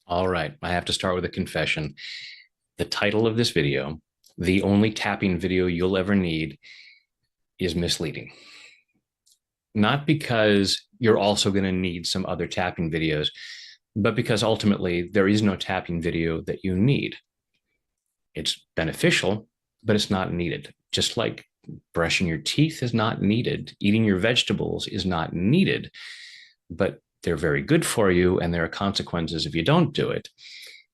All right, I have to start with a confession. The title of this video, the only tapping video you'll ever need, is misleading. Not because you're also going to need some other tapping videos, but because ultimately there is no tapping video that you need. It's beneficial, but it's not needed. Just like brushing your teeth is not needed, eating your vegetables is not needed, but they're very good for you, and there are consequences if you don't do it.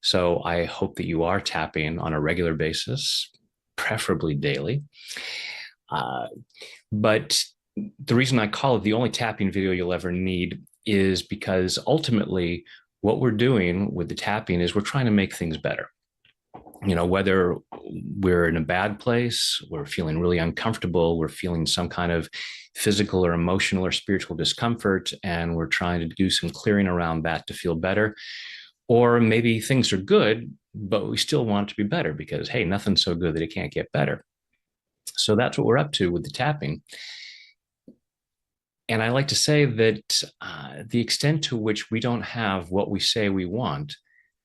So I hope that you are tapping on a regular basis, preferably daily. Uh, but the reason I call it the only tapping video you'll ever need is because ultimately, what we're doing with the tapping is we're trying to make things better. Whether we're in a bad place, we're feeling really uncomfortable, we're feeling some kind of physical or emotional or spiritual discomfort, and we're trying to do some clearing around that to feel better. Or maybe things are good, but we still want it to be better because, hey, nothing's so good that it can't get better. So that's what we're up to with the tapping. And I like to say that the extent to which we don't have what we say we want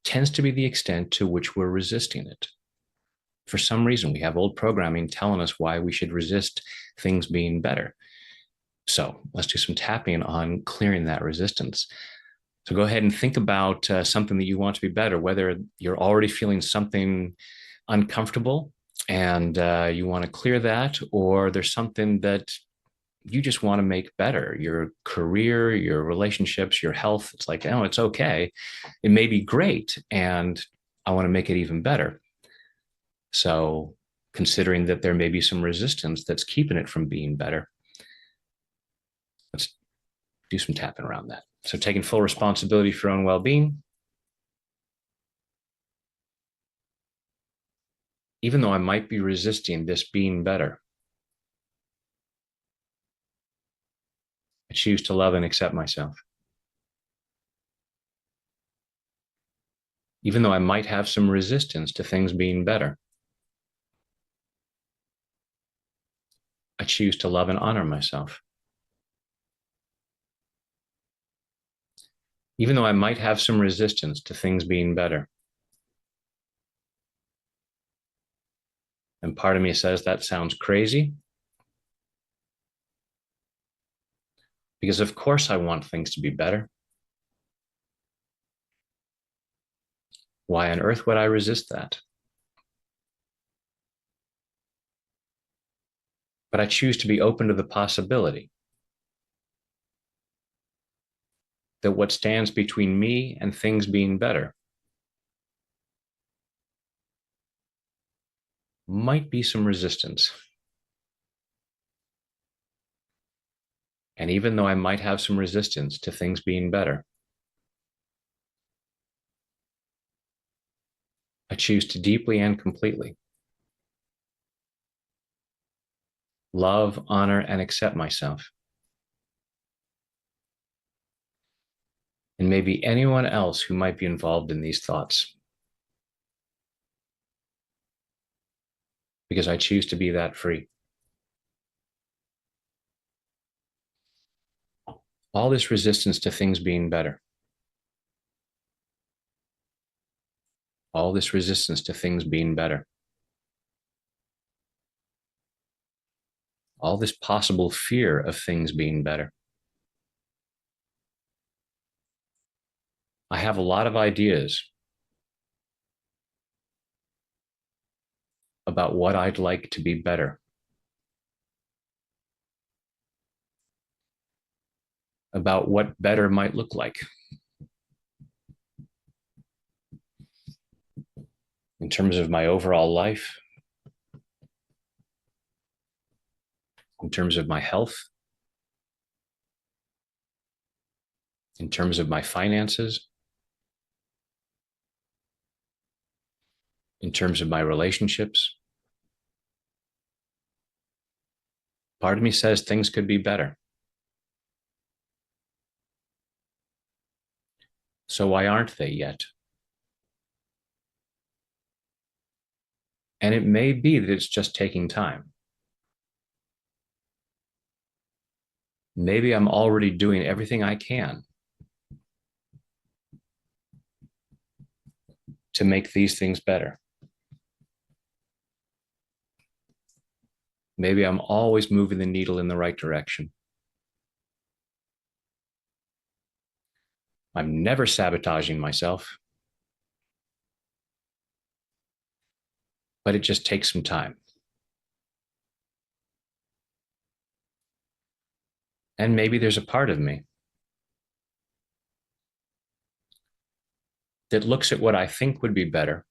tends to be the extent to which we're resisting it. For some reason, we have old programming telling us why we should resist things being better. So let's do some tapping on clearing that resistance. So go ahead and think about something that you want to be better, whether you're already feeling something uncomfortable and you want to clear that, or there's something that you just want to make better, your career, your relationships, your health. It's like, oh, it's okay. It may be great, and I want to make it even better. So, considering that there may be some resistance that's keeping it from being better, let's do some tapping around that. So, taking full responsibility for your own well being, even though I might be resisting this being better, I choose to love and accept myself. Even though I might have some resistance to things being better, I choose to love and honor myself. Even though I might have some resistance to things being better, and part of me says that sounds crazy, because of course I want things to be better. Why on earth would I resist that? But I choose to be open to the possibility that what stands between me and things being better might be some resistance. And even though I might have some resistance to things being better, I choose to deeply and completely love, honor, and accept myself. And maybe anyone else who might be involved in these thoughts, because I choose to be that free. All this resistance to things being better, all this resistance to things being better, all this possible fear of things being better. I have a lot of ideas about what I'd like to be better, about what better might look like in terms of my overall life, in terms of my health, in terms of my finances, in terms of my relationships. Part of me says things could be better. So why aren't they yet? And it may be that it's just taking time. Maybe I'm already doing everything I can to make these things better. Maybe I'm always moving the needle in the right direction. I'm never sabotaging myself, but it just takes some time. And maybe there's a part of me that looks at what I think would be better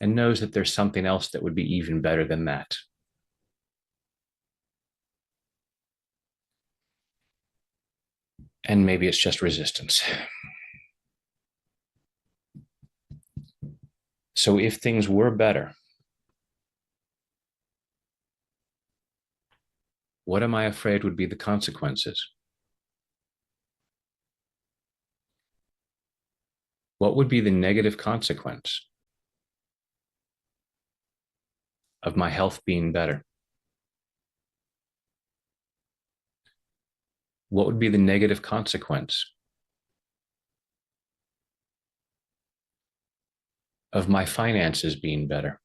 and knows that there's something else that would be even better than that. And maybe it's just resistance. So if things were better, what am I afraid would be the consequences? What would be the negative consequence of my health being better? What would be the negative consequence of my finances being better?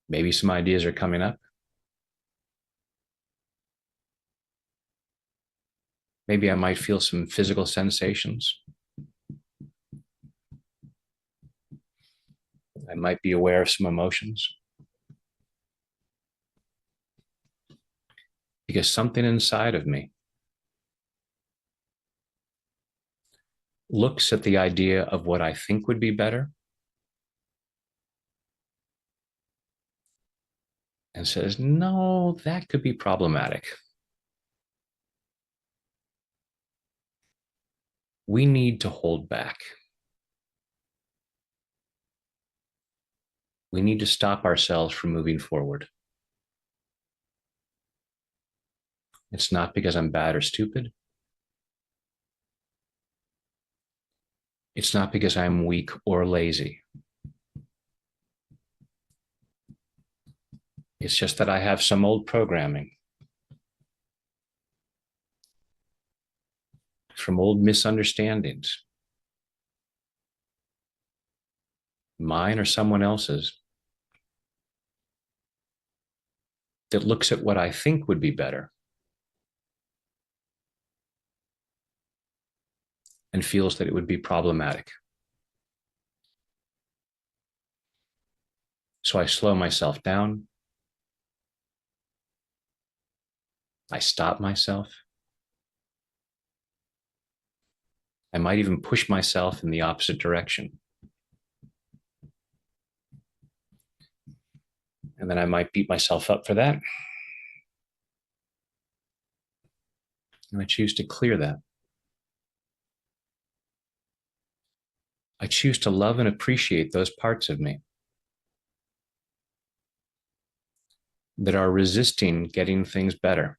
Maybe some ideas are coming up. Maybe I might feel some physical sensations. I might be aware of some emotions. Because something inside of me looks at the idea of what I think would be better and says, no, that could be problematic. We need to hold back. We need to stop ourselves from moving forward. It's not because I'm bad or stupid. It's not because I'm weak or lazy. It's just that I have some old programming from old misunderstandings, mine or someone else's, that looks at what I think would be better and feels that it would be problematic. So I slow myself down. I stop myself. I might even push myself in the opposite direction. And then I might beat myself up for that. And I choose to clear that. I choose to love and appreciate those parts of me that are resisting getting things better,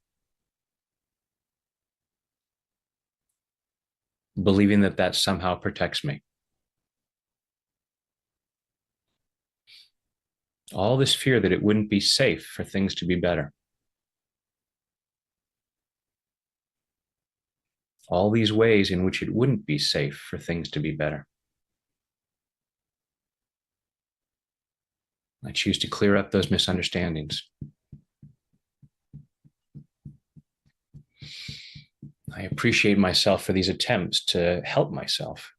believing that that somehow protects me. All this fear that it wouldn't be safe for things to be better. All these ways in which it wouldn't be safe for things to be better. I choose to clear up those misunderstandings. I appreciate myself for these attempts to help myself.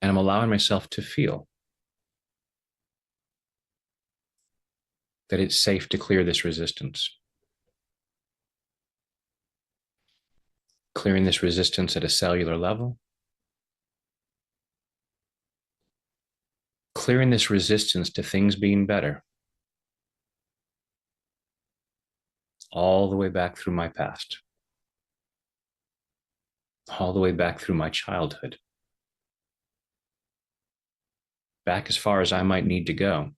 And I'm allowing myself to feel that it's safe to clear this resistance. Clearing this resistance at a cellular level. Clearing this resistance to things being better. All the way back through my past. All the way back through my childhood. Back as far as I might need to go.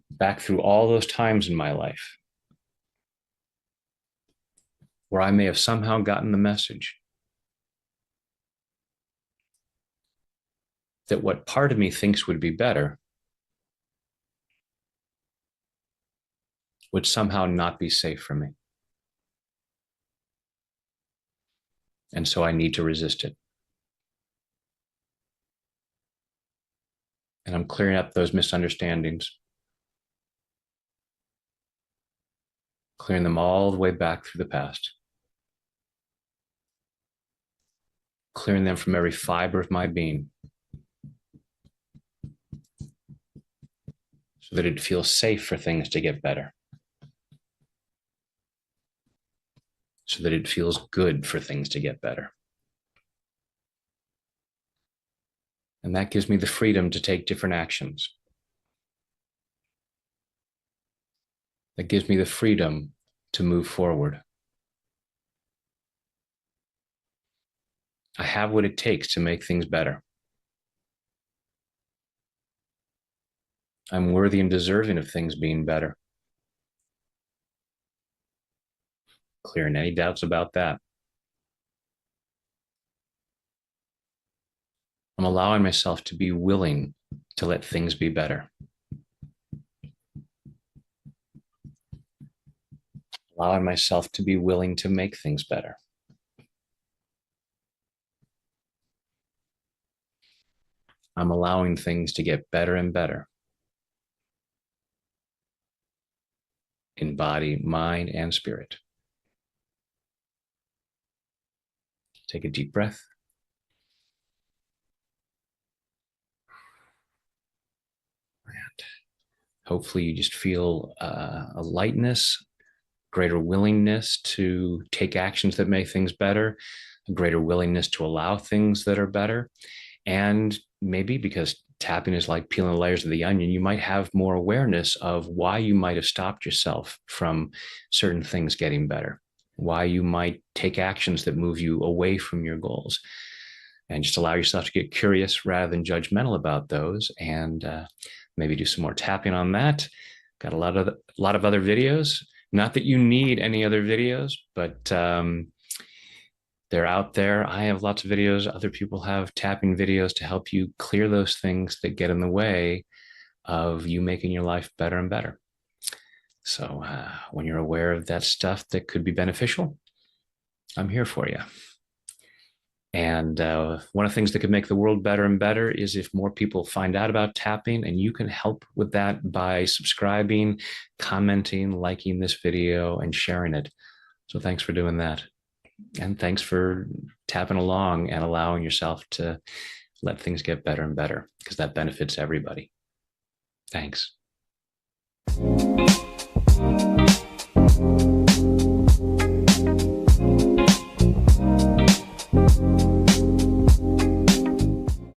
Back through all those times in my life where I may have somehow gotten the message that what part of me thinks would be better would somehow not be safe for me. And so I need to resist it. And I'm clearing up those misunderstandings, clearing them all the way back through the past, clearing them from every fiber of my being so that it feels safe for things to get better, so that it feels good for things to get better. And that gives me the freedom to take different actions. That gives me the freedom to move forward. I have what it takes to make things better. I'm worthy and deserving of things being better. Clearing any doubts about that. I'm allowing myself to be willing to let things be better. Allowing myself to be willing to make things better. I'm allowing things to get better and better in body, mind, and spirit. Take a deep breath. And hopefully you just feel a lightness, greater willingness to take actions that make things better, a greater willingness to allow things that are better. And maybe because tapping is like peeling layers of the onion, you might have more awareness of why you might have stopped yourself from certain things getting better, why you might take actions that move you away from your goals. And just allow yourself to get curious rather than judgmental about those, and maybe do some more tapping on that. Got a lot of other videos. Not that you need any other videos, but they're out there. I have lots of videos. Other people have tapping videos to help you clear those things that get in the way of you making your life better and better. So when you're aware of that stuff that could be beneficial, I'm here for you. And one of the things that could make the world better and better is if more people find out about tapping, and you can help with that by subscribing, commenting, liking this video, and sharing it. So thanks for doing that. And thanks for tapping along and allowing yourself to let things get better and better, because that benefits everybody. Thanks.